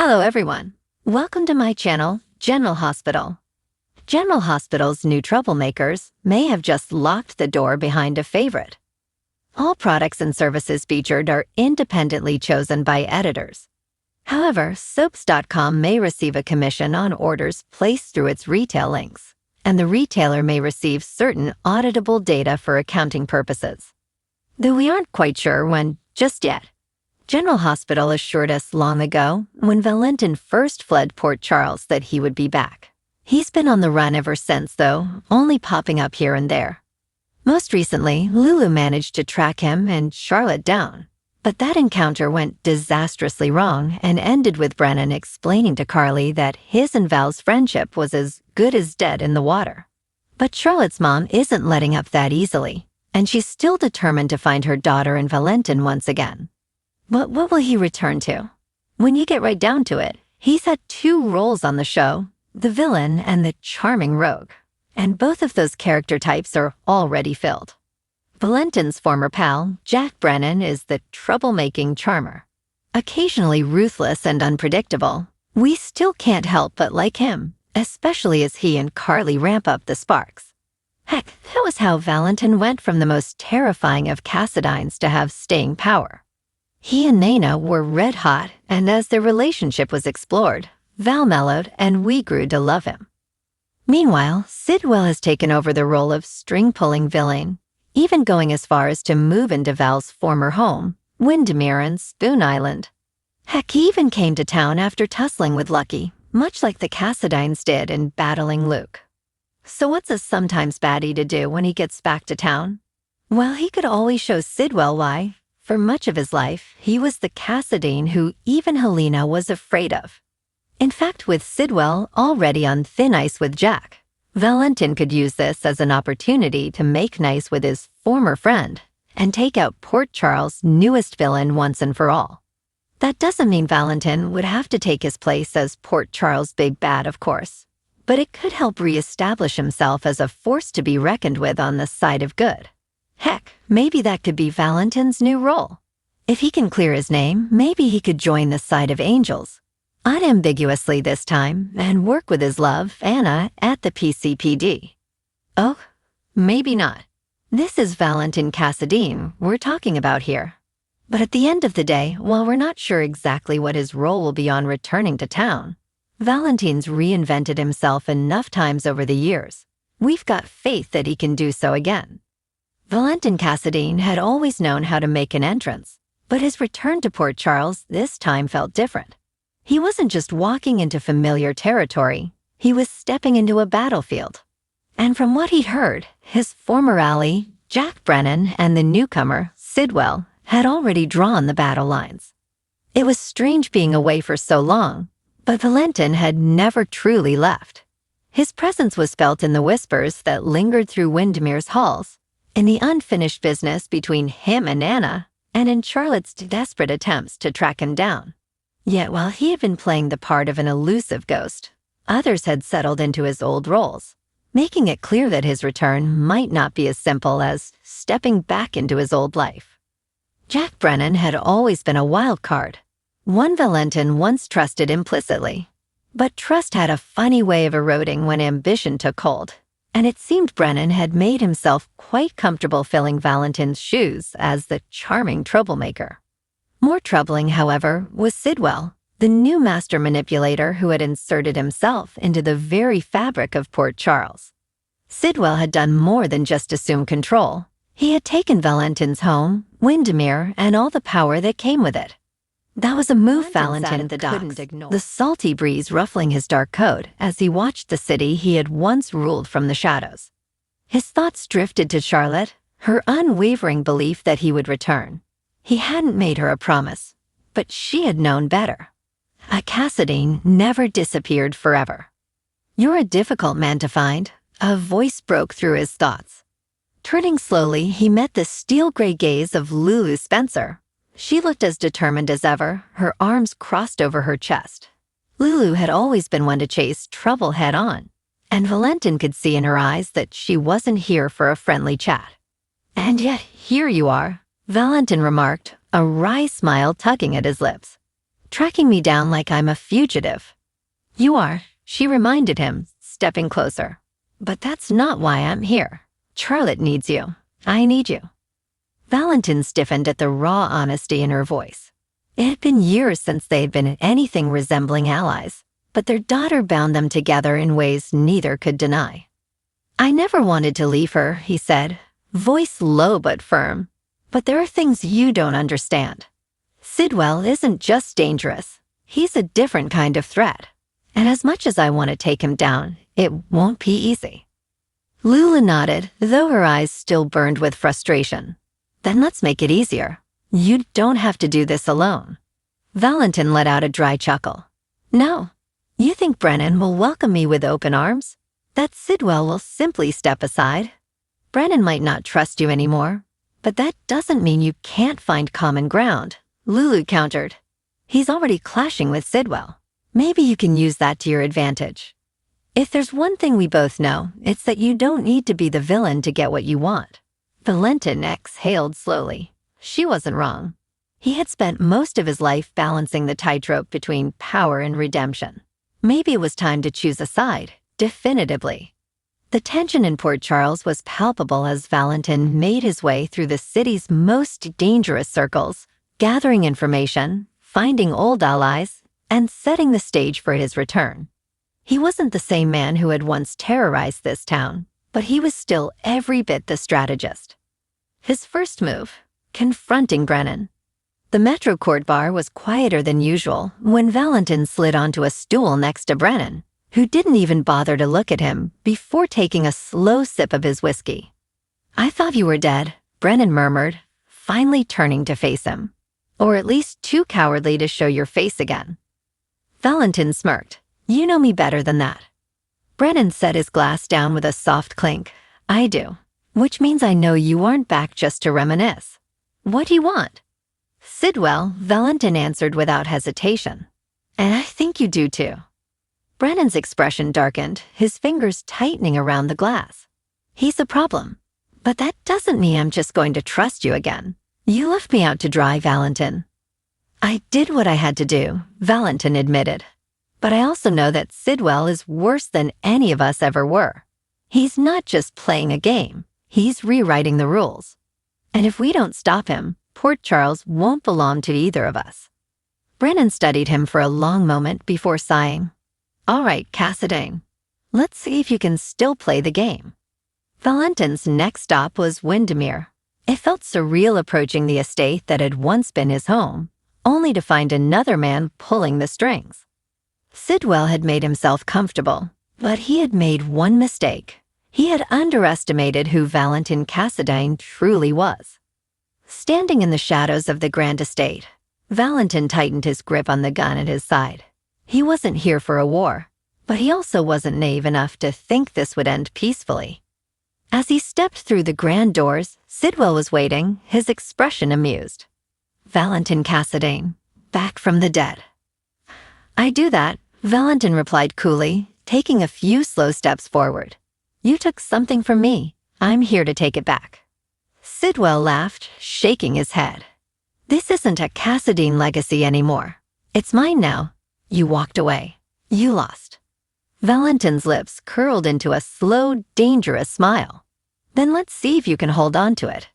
Hello everyone. Welcome to my channel, General Hospital. General Hospital's new Troublemakers may have just locked the door behind a favorite. All products and services featured are independently chosen by editors. However, soaps.com may receive a commission on orders placed through its retail links, and the retailer may receive certain auditable data for accounting purposes. Though we aren't quite sure when just yet. General Hospital assured us long ago, when Valentin first fled Port Charles, that he would be back. He's been on the run ever since, though, only popping up here and there. Most recently, Lulu managed to track him and Charlotte down. But that encounter went disastrously wrong and ended with Brennan explaining to Carly that his and Val's friendship was as good as dead in the water. But Charlotte's mom isn't letting up that easily, and she's still determined to find her daughter and Valentin once again. But what will he return to? When you get right down to it, he's had two roles on the show, the villain and the charming rogue. And both of those character types are already filled. Valentin's former pal, Jack Brennan, is the troublemaking charmer. Occasionally ruthless and unpredictable, we still can't help but like him, especially as he and Carly ramp up the sparks. Heck, that was how Valentin went from the most terrifying of Cassidines to have staying power. He and Naina were red hot, and as their relationship was explored, Val mellowed and we grew to love him. Meanwhile, Sidwell has taken over the role of string-pulling villain, even going as far as to move into Val's former home, Windermere and Spoon Island. Heck, he even came to town after tussling with Lucky, much like the Cassidines did in battling Luke. So what's a sometimes baddie to do when he gets back to town? Well, he could always show Sidwell why, for much of his life, he was the Cassidine who even Helena was afraid of. In fact, with Sidwell already on thin ice with Jack, Valentin could use this as an opportunity to make nice with his former friend and take out Port Charles' newest villain once and for all. That doesn't mean Valentin would have to take his place as Port Charles' big bad, of course, but it could help reestablish himself as a force to be reckoned with on the side of good. Heck, maybe that could be Valentin's new role. If he can clear his name, maybe he could join the side of angels, unambiguously this time, and work with his love, Anna, at the PCPD. Oh, maybe not. This is Valentin Cassidine we're talking about here. But at the end of the day, while we're not sure exactly what his role will be on returning to town, Valentin's reinvented himself enough times over the years. We've got faith that he can do so again. Valentin Cassidine had always known how to make an entrance, but his return to Port Charles this time felt different. He wasn't just walking into familiar territory, he was stepping into a battlefield. And from what he'd heard, his former ally, Jack Brennan, and the newcomer, Sidwell, had already drawn the battle lines. It was strange being away for so long, but Valentin had never truly left. His presence was felt in the whispers that lingered through Windermere's halls, in the unfinished business between him and Anna, and in Charlotte's desperate attempts to track him down. Yet while he had been playing the part of an elusive ghost, others had settled into his old roles, making it clear that his return might not be as simple as stepping back into his old life. Jack Brennan had always been a wild card, one Valentin once trusted implicitly. But trust had a funny way of eroding when ambition took hold, and it seemed Brennan had made himself quite comfortable filling Valentin's shoes as the charming troublemaker. More troubling, however, was Sidwell, the new master manipulator who had inserted himself into the very fabric of Port Charles. Sidwell had done more than just assume control. He had taken Valentin's home, Windermere, and all the power that came with it. That was a move Valentin couldn't ignore, the salty breeze ruffling his dark coat as he watched the city he had once ruled from the shadows. His thoughts drifted to Charlotte, her unwavering belief that he would return. He hadn't made her a promise, but she had known better. A Cassidine never disappeared forever. "You're a difficult man to find," a voice broke through his thoughts. Turning slowly, he met the steel-gray gaze of Lulu Spencer. She looked as determined as ever, her arms crossed over her chest. Lulu had always been one to chase trouble head-on, and Valentin could see in her eyes that she wasn't here for a friendly chat. "And yet here you are," Valentin remarked, a wry smile tugging at his lips. tracking me down like I'm a fugitive." "You are," she reminded him, stepping closer. "But that's not why I'm here. Charlotte needs you. I need you." Valentin stiffened at the raw honesty in her voice. It had been years since they had been anything resembling allies, but their daughter bound them together in ways neither could deny. "I never wanted to leave her," he said, voice low but firm. "But there are things you don't understand. Sidwell isn't just dangerous. He's a different kind of threat. And as much as I want to take him down, it won't be easy." Lulu nodded, though her eyes still burned with frustration. "Then let's make it easier. You don't have to do this alone." Valentin let out a dry chuckle. "No. You think Brennan will welcome me with open arms? That Sidwell will simply step aside? Brennan might not trust you anymore, but that doesn't mean you can't find common ground," Lulu countered. "He's already clashing with Sidwell. Maybe you can use that to your advantage. If there's one thing we both know, it's that you don't need to be the villain to get what you want." Valentin exhaled slowly. She wasn't wrong. He had spent most of his life balancing the tightrope between power and redemption. Maybe it was time to choose a side, definitively. The tension in Port Charles was palpable as Valentin made his way through the city's most dangerous circles, gathering information, finding old allies, and setting the stage for his return. He wasn't the same man who had once terrorized this town, but he was still every bit the strategist. His first move, confronting Brennan. The Metro Court bar was quieter than usual when Valentin slid onto a stool next to Brennan, who didn't even bother to look at him before taking a slow sip of his whiskey. "I thought you were dead," Brennan murmured, finally turning to face him. "Or at least too cowardly to show your face again." Valentin smirked. "You know me better than that." Brennan set his glass down with a soft clink. "I do, which means I know you aren't back just to reminisce. What do you want?" "Sidwell," Valentin answered without hesitation. "And I think you do too." Brennan's expression darkened, his fingers tightening around the glass. "He's a problem. But that doesn't mean I'm just going to trust you again. You left me out to dry, Valentin." "I did what I had to do," Valentin admitted. "But I also know that Sidwell is worse than any of us ever were. He's not just playing a game. He's rewriting the rules. And if we don't stop him, Port Charles won't belong to either of us." Brennan studied him for a long moment before sighing. "All right, Cassadine. Let's see if you can still play the game." Valentin's next stop was Windermere. It felt surreal approaching the estate that had once been his home, only to find another man pulling the strings. Sidwell had made himself comfortable, but he had made one mistake. He had underestimated who Valentin Cassadine truly was. Standing in the shadows of the grand estate, Valentin tightened his grip on the gun at his side. He wasn't here for a war, but he also wasn't naive enough to think this would end peacefully. As he stepped through the grand doors, Sidwell was waiting, his expression amused. "Valentin Cassadine, back from the dead." "I do that," Valentin replied coolly, taking a few slow steps forward. "You took something from me. I'm here to take it back." Sidwell laughed, shaking his head. "This isn't a Cassadine legacy anymore. It's mine now. You walked away. You lost." Valentin's lips curled into a slow, dangerous smile. "Then let's see if you can hold on to it."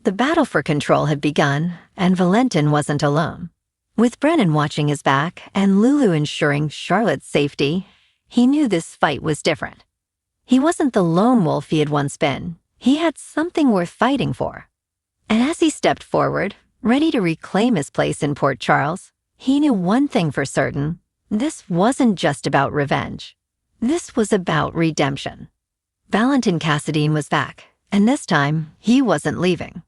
The battle for control had begun, and Valentin wasn't alone. With Brennan watching his back and Lulu ensuring Charlotte's safety, he knew this fight was different. He wasn't the lone wolf he had once been. He had something worth fighting for. And as he stepped forward, ready to reclaim his place in Port Charles, he knew one thing for certain. This wasn't just about revenge. This was about redemption. Valentin Cassadine was back, and this time, he wasn't leaving.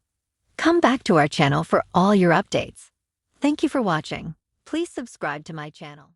Come back to our channel for all your updates. Thank you for watching. Please subscribe to my channel.